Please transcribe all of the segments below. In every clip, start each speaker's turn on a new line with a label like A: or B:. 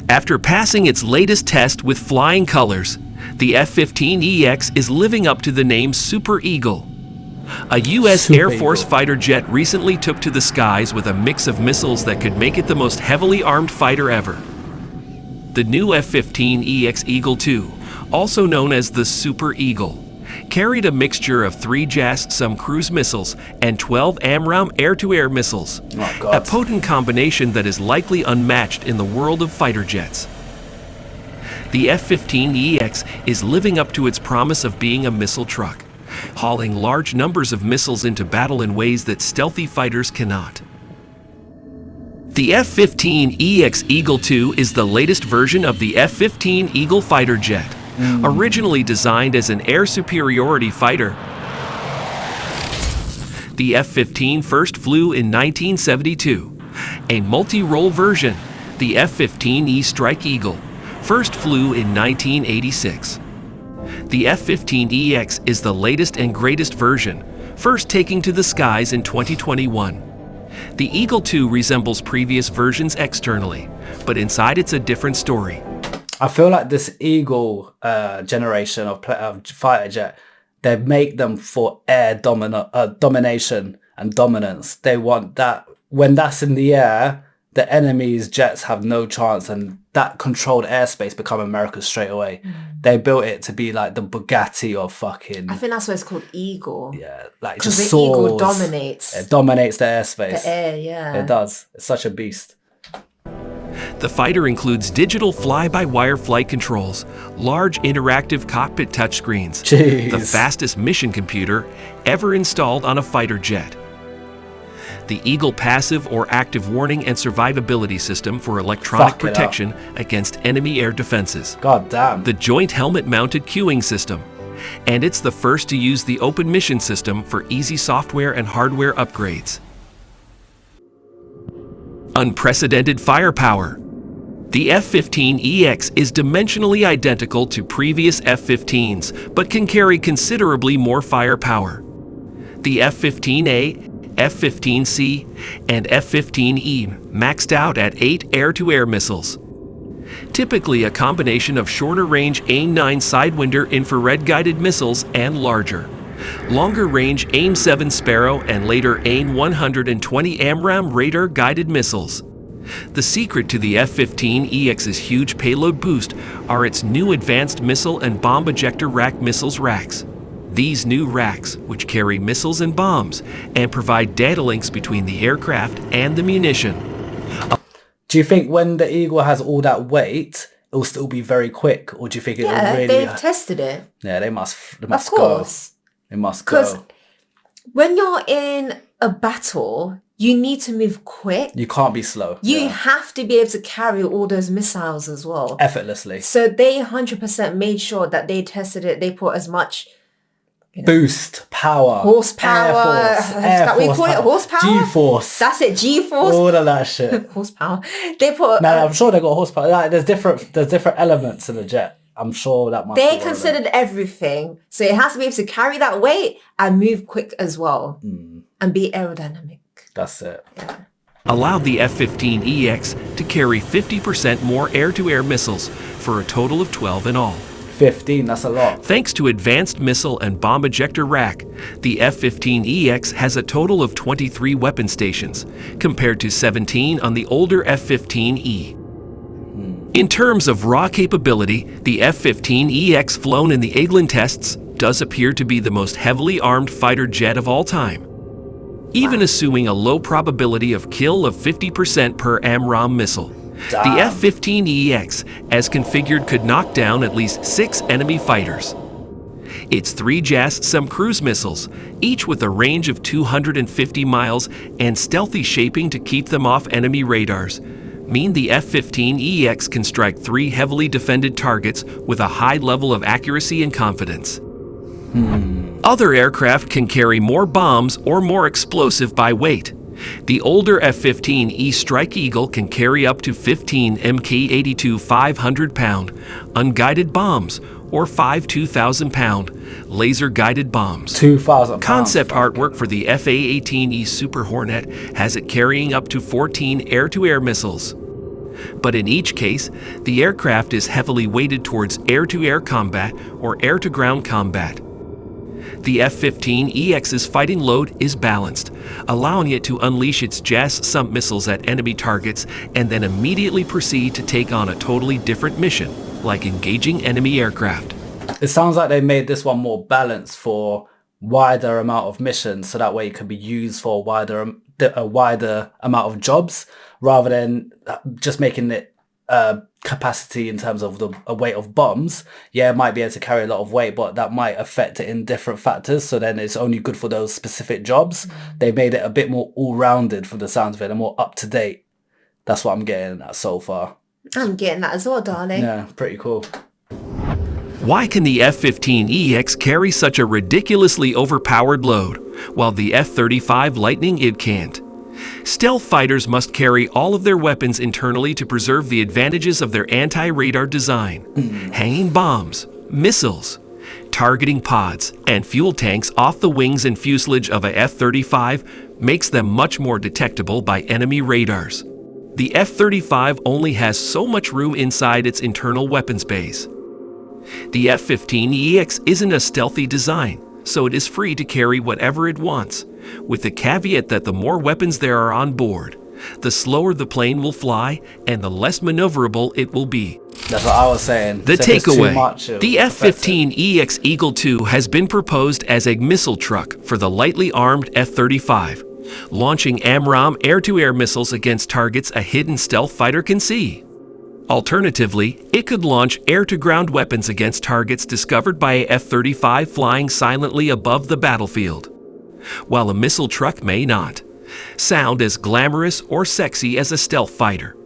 A: After passing its latest test with flying colors, the F-15EX is living up to the name Super Eagle. A U.S.
B: Super
A: Air Force
B: Eagle.
A: fighter jet recently took to the skies with a mix of missiles that could make it the most heavily armed fighter ever. The new F-15EX Eagle II, also known as the Super Eagle, carried a mixture of 3 Yass some cruise missiles and 12 AMRAAM air-to-air missiles,
B: Oh,
A: a
B: God.
A: potent combination that is likely unmatched in the world of fighter jets. The F-15EX is living up to its promise of being a missile truck, hauling large numbers of missiles into battle in ways that stealthy fighters cannot. The F-15EX Eagle II is the latest version of the F-15 Eagle fighter jet. Originally designed as an air superiority fighter, the F-15 first flew in 1972. A multi-role version, the F-15E Strike Eagle, first flew in 1986. The F-15EX is the latest and greatest version, first taking to the skies in 2021. The Eagle II resembles previous versions externally, but inside it's a different story.
B: I feel like this Eagle generation of fighter jet, they make them for air domination and dominance. They want that. When that's in the air, the enemy's jets have no chance, and that controlled airspace become America's straight away. They built it to be like the Bugatti of fucking...
C: I think that's why it's called Eagle.
B: Yeah, like
C: Because
B: just
C: the Eagle
B: soars.
C: dominates
B: It dominates the airspace.
C: the air, yeah.
B: It does. It's such a beast.
A: The fighter includes digital fly-by-wire flight controls, large interactive cockpit touchscreens,
B: Jeez.
A: the fastest mission computer ever installed on a fighter jet, the Eagle passive or active warning and survivability system for electronic
B: Fuck it up.
A: protection against enemy air defenses,
B: God damn.
A: the joint helmet-mounted queuing system, and it's the first to use the open mission system for easy software and hardware upgrades. Unprecedented firepower. The F-15EX is dimensionally identical to previous F-15s, but can carry considerably more firepower. The F-15A, F-15C, and F-15E maxed out at 8 air-to-air missiles. Typically a combination of shorter-range AIM-9 Sidewinder infrared-guided missiles and larger, longer-range AIM-7 Sparrow and later AIM-120 AMRAAM radar-guided missiles. The secret to the F-15EX's huge payload boost are its new advanced missile and bomb ejector rack missiles racks. These new racks, which carry missiles and bombs, and provide data links between the aircraft and the munition.
B: Do you think when the Eagle has all that weight, it'll still be very quick? Or do you think it'll
C: Yeah,
B: really...
C: they've tested it.
B: Yeah, they must
C: Of
B: go.
C: course.
B: They must
C: Because
B: go.
C: when you're in a battle, you need to move quick.
B: You can't be slow.
C: You
B: Yeah.
C: have to be able to carry all those missiles as well.
B: Effortlessly.
C: So they 100% made sure that they tested it. They put as much
B: Boost, power,
C: horsepower.
B: Air Force,
C: Is that what you call it?
B: power,
C: Horsepower?
B: G-force,
C: That's it, G-force.
B: all of that shit.
C: Horsepower. They put.
B: Man, I'm sure they got horsepower. Like, there's different elements in the jet. I'm sure that must be
C: They
B: one of them.
C: considered everything. So it has to be able to carry that weight and move quick as well. And be aerodynamic.
B: That's it.
A: Allowed the F-15EX to carry 50% more air-to-air missiles for a total of 12 in all.
B: 15, that's a lot.
A: Thanks to advanced missile and bomb ejector rack, the F-15EX has a total of 23 weapon stations, compared to 17 on the older F-15E. In terms of raw capability, the F-15EX flown in the Eglin tests does appear to be the most heavily armed fighter jet of all time, even assuming a low probability of kill of 50% per AMRAAM missile.
B: Damn.
A: The F-15EX, as configured, could knock down at least 6 enemy fighters. Its 3 Yass some cruise missiles, each with a range of 250 miles and stealthy shaping to keep them off enemy radars, mean the F-15EX can strike 3 heavily defended targets with a high level of accuracy and confidence. Other aircraft can carry more bombs or more explosive by weight. The older F-15E Strike Eagle can carry up to 15 Mk-82 500-pound unguided bombs or 5 2,000-pound laser-guided bombs.
B: 2,000
A: Concept artwork for the F/A-18E Super Hornet has it carrying up to 14 air-to-air missiles. But in each case, the aircraft is heavily weighted towards air-to-air combat or air-to-ground combat. The F-15EX's fighting load is balanced, allowing it to unleash its Yass sump missiles at enemy targets and then immediately proceed to take on a totally different mission, like engaging enemy aircraft.
B: It sounds like they made this one more balanced for wider amount of missions, so that way it can be used for a wider amount of jobs, rather than just making it capacity in terms of the weight of bombs. Yeah, it might be able to carry a lot of weight, but that might affect it in different factors, so then it's only good for those specific jobs. They made it a bit more all-rounded from the sounds of it, and more up-to-date. That's what I'm getting at so far.
C: I'm getting that as well, darling.
B: Yeah, pretty cool.
A: Why can the F-15EX carry such a ridiculously overpowered load, while the F-35 Lightning it can't? Stealth fighters must carry all of their weapons internally to preserve the advantages of their anti-radar design. Hanging bombs, missiles, targeting pods, and fuel tanks off the wings and fuselage of a F-35 makes them much more detectable by enemy radars. The F-35 only has so much room inside its internal weapons bays. The F-15EX isn't a stealthy design, so it is free to carry whatever it wants, with the caveat that the more weapons there are on board, the slower the plane will fly and the less maneuverable it will be.
B: That's what I was saying.
A: The
B: So if it's too
A: takeaway,
B: much,
A: the
B: it'll affect it.
A: F-15EX Eagle II has been proposed as a missile truck for the lightly armed F-35, launching AMRAAM air-to-air missiles against targets a hidden stealth fighter can see. Alternatively, it could launch air-to-ground weapons against targets discovered by a F-35 flying silently above the battlefield, while a missile truck may not sound as glamorous or sexy as a stealth fighter.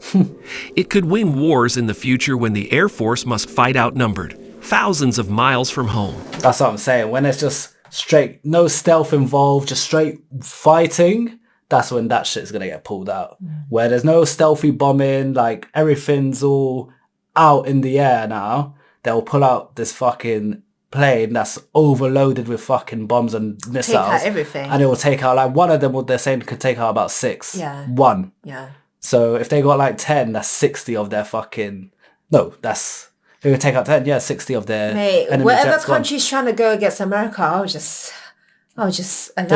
A: It could win wars in the future when the Air Force must fight outnumbered, thousands of miles from home.
B: That's what I'm saying. When it's just straight, no stealth involved, just straight fighting, that's when that shit's gonna get pulled out. Where there's no stealthy bombing, like everything's all out in the air now, they'll pull out this fucking plane that's overloaded with fucking bombs and missiles.
C: Take out everything.
B: And it will take out, like, one of them, what they're saying, could take out about 6.
C: Yeah.
B: One.
C: Yeah.
B: So if they got like 10, that's 60 of their fucking... No, that's... They would take out 10, yeah, 60 of their
C: Mate,
B: enemy
C: whatever
B: jets gone.
C: country's trying to go against America, I'll just allow
B: There's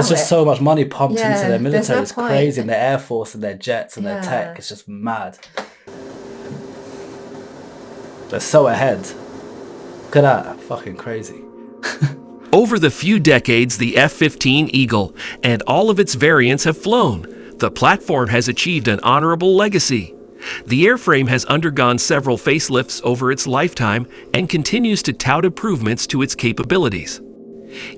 B: just
C: it.
B: so much money pumped
C: Yeah,
B: into their
C: there's
B: military.
C: no
B: It's
C: point.
B: crazy. And their air force and their jets and their
C: Yeah.
B: tech. It's just mad. They're so ahead. Look at that. Fucking crazy.
A: Over the few decades the F-15 Eagle and all of its variants have flown, the platform has achieved an honorable legacy. The airframe has undergone several facelifts over its lifetime and continues to tout improvements to its capabilities.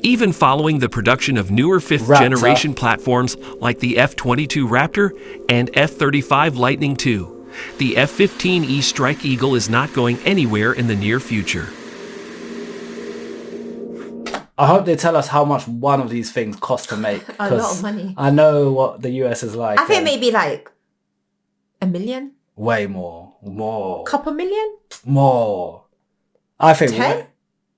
A: Even following the production of newer fifth-generation platforms like the F-22 Raptor and F-35 Lightning II, the F-15E Strike Eagle is not going anywhere in the near future.
B: I hope they tell us how much one of these things cost to make.
C: A lot
B: 'cause
C: of money.
B: I know what the US is like.
C: I think maybe like $1 million,
B: Way more. More.
C: couple million.
B: More. I think
C: 10?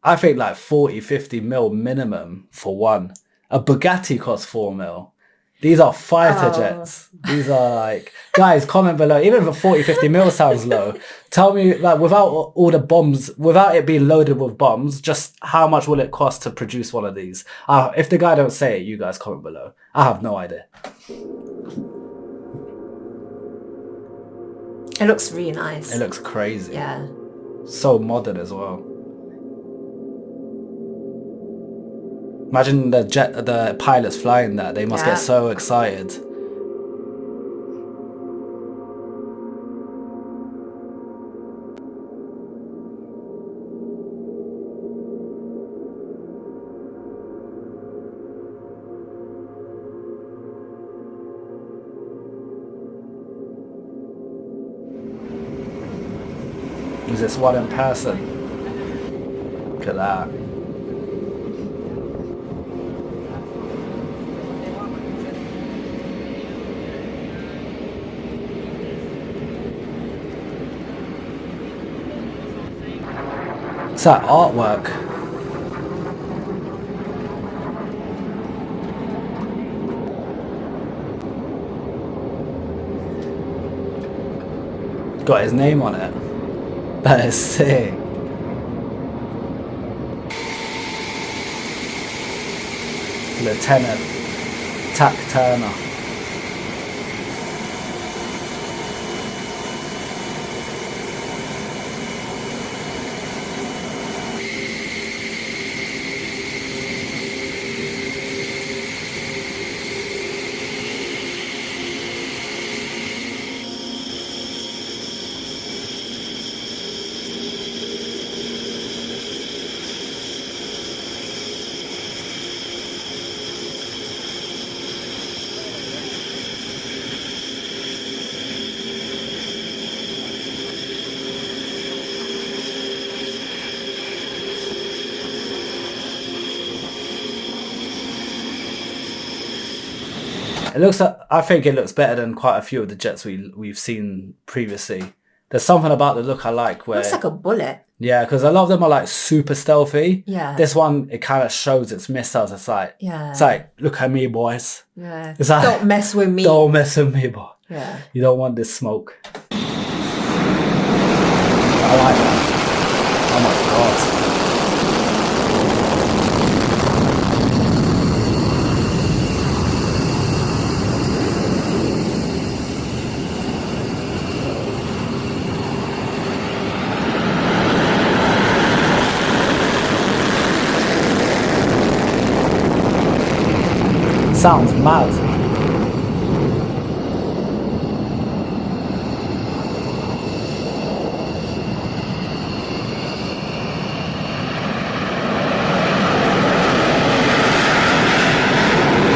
B: I think like 40, 50 mil minimum for one. A Bugatti costs 4 mil. These are fighter jets. These are like... Guys, comment below. Even if 40, 50 mil sounds low, tell me, like, without all the bombs, without it being loaded with bombs, just how much will it cost to produce one of these? If the guy don't say it, you guys comment below. I have no idea.
C: It looks really nice.
B: It looks crazy.
C: Yeah.
B: So modern as well. Imagine the pilots flying that. They must
C: Yeah.
B: get so excited. Is this one in person? Look at that. It's that artwork. got his name on it. That is sick. Lieutenant Tack Turner. I think it looks better than quite a few of the jets we've seen previously. There's something about the look I like where...
C: Looks like a bullet.
B: Yeah, because a lot of them are like super stealthy.
C: Yeah.
B: This one, it kind of shows its missiles. It's like, look at me, boys.
C: Yeah.
B: It's like,
C: don't mess with me.
B: Don't mess with me, boy.
C: Yeah.
B: You don't want this smoke. I like that. Oh my God. Sounds mad.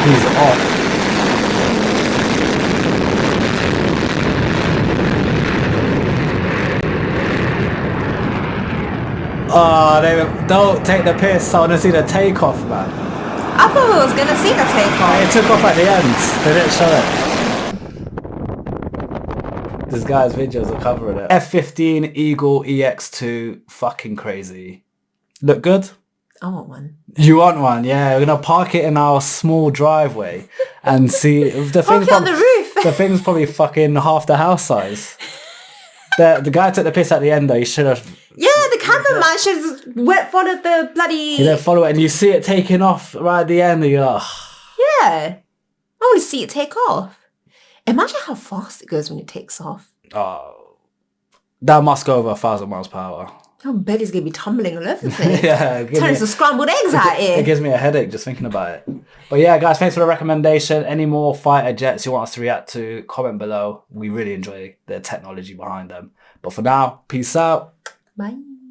B: He's off. Oh, don't take the piss. I want to see the takeoff, man.
C: I thought we was going to see the takeoff.
B: It took off at the end. They didn't show it. This guy's videos are covering it. F-15 Eagle EX2. Fucking crazy. Look good?
C: I want one.
B: You want one? Yeah. We're going to park it in our small driveway and see.
C: Park it on the roof.
B: The thing's probably fucking half the house size. The guy took the piss at the end though. He should have...
C: Yeah, the cameraman should follow the bloody...
B: He didn't follow it and you see it taking off right at the end and you're like...
C: Yeah. I want to see it take off. Imagine how fast it goes when it takes off.
B: Oh. That must go over 1,000 miles per hour.
C: Your belly's going to be tumbling all over the place.
B: Yeah.
C: Turning some scrambled eggs out here.
B: It gives me a headache just thinking about it. But yeah, guys, thanks for the recommendation. Any more fighter jets you want us to react to, comment below. We really enjoy the technology behind them. But for now, peace out.
C: Bye.